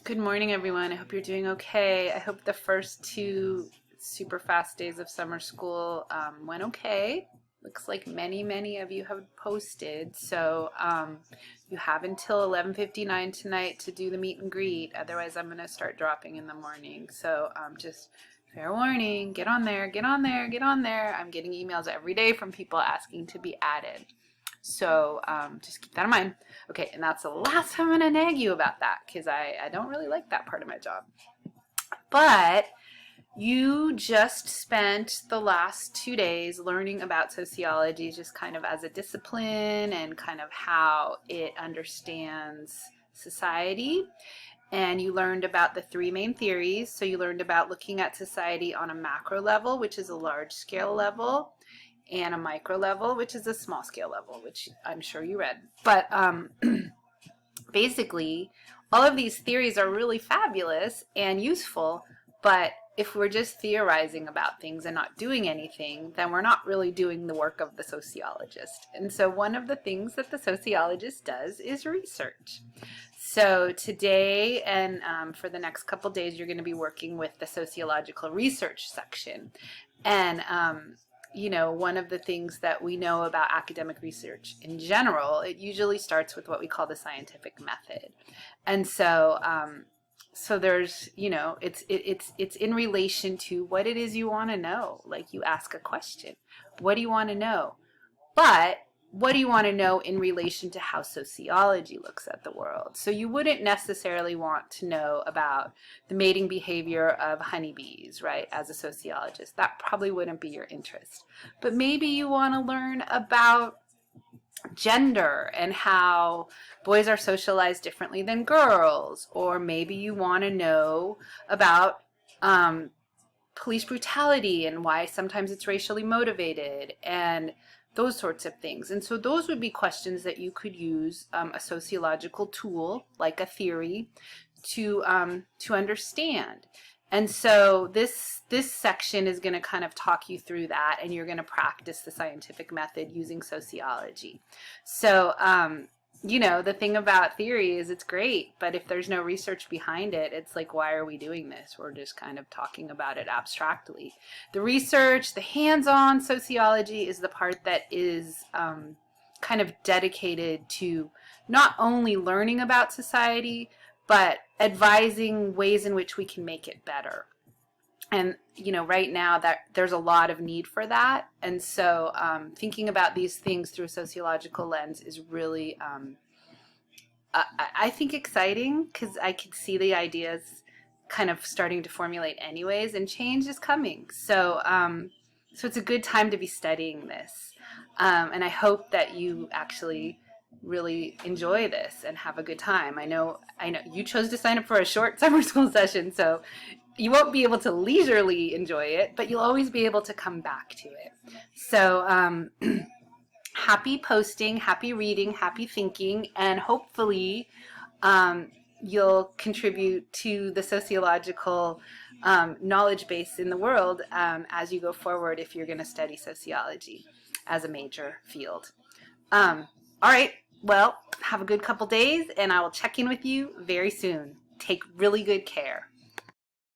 Good morning, everyone. I hope you're doing okay. I hope the first two super fast days of summer school went okay. Looks like many of you have posted. So you have until 11:59 tonight to do the meet and greet. Otherwise, I'm going to start dropping in the morning. So just fair warning, get on there, get on there, get on there. I'm getting emails every day from people asking to be added. So just keep that in mind. Okay, and that's the last time I'm going to nag you about that because I don't really like that part of my job. But you just spent the last 2 days learning about sociology just kind of as a discipline and kind of how it understands society. And you learned about the three main theories. So you learned about looking at society on a macro level, which is a large scale level, and a micro level, which is a small scale level, which I'm sure you read. But basically, all of these theories are really fabulous and useful, but if we're just theorizing about things and not doing anything, then we're not really doing the work of the sociologist. And so one of the things that the sociologist does is research. So today and for the next couple days, you're going to be working with the sociological research section. And one of the things that we know about academic research in general, it usually starts with what we call the scientific method. And so there's, it's in relation to what it is you want to know. Like you ask a question, what do you want to know? But what do you want to know in relation to how sociology looks at the world? So you wouldn't necessarily want to know about the mating behavior of honeybees, right, as a sociologist. That probably wouldn't be your interest. But maybe you want to learn about gender and how boys are socialized differently than girls. Or maybe you want to know about police brutality and why sometimes it's racially motivated and those sorts of things. And so those would be questions that you could use a sociological tool like a theory to understand. And so this section is going to kind of talk you through that, and you're going to practice the scientific method using sociology. So the thing about theory is it's great, but if there's no research behind it, it's like, why are we doing this? We're just kind of talking about it abstractly. The research, the hands-on sociology is the part that is kind of dedicated to not only learning about society, but advising ways in which we can make it better. And right now that there's a lot of need for that, and so thinking about these things through a sociological lens is really, I think, exciting because I could see the ideas kind of starting to formulate anyways, and change is coming. So it's a good time to be studying this, and I hope that you actually really enjoy this and have a good time. I know you chose to sign up for a short summer school session, so you won't be able to leisurely enjoy it, but you'll always be able to come back to it. So happy posting, happy reading, happy thinking, and hopefully you'll contribute to the sociological knowledge base in the world as you go forward if you're going to study sociology as a major field. All right, well, have a good couple days, and I will check in with you very soon. Take really good care.